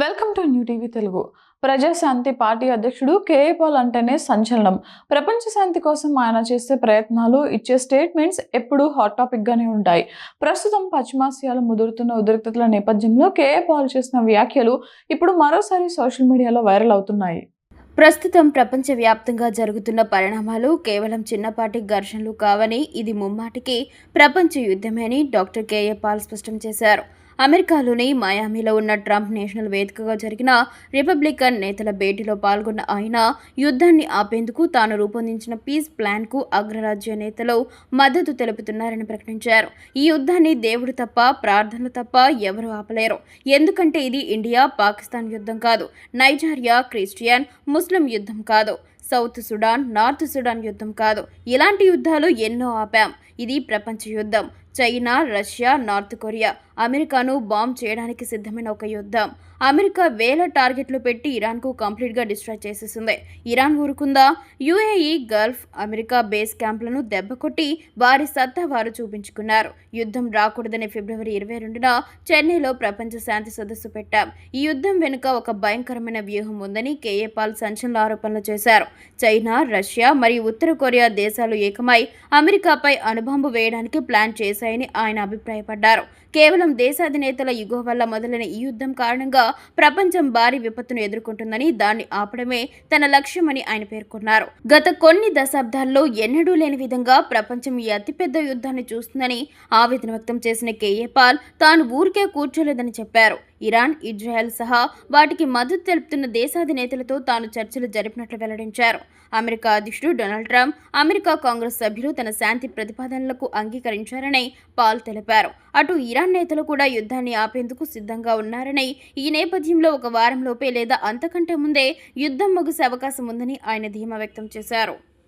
Welcome to new TV Telugu. Prajashanti party అధ్యక్షుడు KA Paul అంటేనే సంచలనం. ప్రపంచ శాంతి కోసం ఆయన చేసే ప్రయత్నాలు, ఇచ్చే స్టేట్మెంట్స్ ఎప్పుడూ హాట్ టాపిక్ గానే ఉంటాయి. ప్రస్తుతం పశ్చిమాసియాలో ముదురుతున్న ఉద్రిక్తతల నేపథ్యంలో కేఏ పాల్ చేసిన వ్యాఖ్యలు ఇప్పుడు మరోసారి సోషల్ మీడియాలో వైరల్ అవుతున్నాయి. ప్రస్తుతం ప్రపంచవ్యాప్తంగా జరుగుతున్న పరిణామాలు కేవలం చిన్నపాటి ఘర్షణలు కావని, ఇది ముమ్మాటికి ప్రపంచ యుద్ధమే అని డాక్టర్ కేఏ పాల్ స్పష్టం చేశారు. అమెరికాలోని మయామిలో ఉన్న ట్రంప్ నేషనల్ వేదికగా జరిగిన రిపబ్లికన్ నేతల భేటీలో పాల్గొన్న ఆయన యుద్ధాన్ని ఆపేందుకు తాను రూపొందించిన పీస్ ప్లాన్కు అగ్రరాజ్య నేతలు మద్దతు తెలుపుతున్నారని ప్రకటించారు. ఈ యుద్ధాన్ని దేవుడు తప్ప, ప్రార్థనలు తప్ప ఎవరూ ఆపలేరు. ఎందుకంటే ఇది ఇండియా పాకిస్తాన్ యుద్ధం కాదు, నైజీరియా క్రిస్టియన్ ముస్లిం యుద్ధం కాదు, సౌత్ సుడాన్ నార్త్ సుడాన్ యుద్ధం కాదు. ఇలాంటి యుద్ధాలు ఎన్నో ఆపాం. ఇది ప్రపంచ యుద్ధం. చైనా, రష్యా, నార్త్ కొరియా అమెరికాను బాంబ్ చేయడానికి సిద్ధమైన ఒక యుద్ధం. అమెరికా వేల టార్గెట్లు పెట్టి ఇరాన్కు కంప్లీట్గా డిస్ట్రాయ్ చేసేసింది. ఇరాన్ ఊరుకుందా? యుఏఈ, గల్ఫ్, అమెరికా బేస్ క్యాంపులను దెబ్బకొట్టి వారి సత్తా వారు చూపించుకున్నారు. యుద్ధం రాకూడదని ఫిబ్రవరి 22న చెన్నైలో ప్రపంచ శాంతి సదస్సు పెట్టాం. ఈ యుద్ధం వెనుక ఒక భయంకరమైన వ్యూహం ఉందని కేఏ పాల్ సంచలన ఆరోపణలు చేశారు. చైనా, రష్యా మరియు ఉత్తర కొరియా దేశాలు ఏకమై అమెరికాపై అణుబాంబు వేయడానికి ప్లాన్ చేశాయని ఆయన అభిప్రాయపడ్డారు. కేవలం దేశాధినేతల యుగో వల్ల మొదలైన ఈ యుద్ధం కారణంగా ప్రపంచం భారీ విపత్తును ఎదుర్కొంటుందని, దాన్ని ఆపడమే తన లక్ష్యమని ఆయన పేర్కొన్నారు. గత కొన్ని దశాబ్దాల్లో ఎన్నడూ లేని విధంగా ప్రపంచం ఈ అతిపెద్ద యుద్ధాన్ని చూస్తుందని ఆవేదన వ్యక్తం చేసిన కేఏ పాల్ తాను ఊరికే కూర్చోలేదని చెప్పారు. ఇరాన్, ఇజ్రాయెల్ సహా వాటికి మద్దతు తెలుపుతున్న దేశాధినేతలతో తాను చర్చలు జరిపినట్లు వెల్లడించారు. అమెరికా అధ్యక్షుడు డొనాల్డ్ ట్రంప్, అమెరికా కాంగ్రెస్ సభ్యులు తన శాంతి ప్రతిపాదనలకు అంగీకరించారని పాల్ తెలిపారు. అటు ఇరాన్ నేతలు కూడా యుద్ధాన్ని ఆపేందుకు సిద్ధంగా ఉన్నారని, ఈ నేపథ్యంలో ఒక వారంలోపే లేదా అంతకంటే ముందే యుద్ధం ముగిసే అవకాశం ఉందని ఆయన ధీమా వ్యక్తం చేశారు.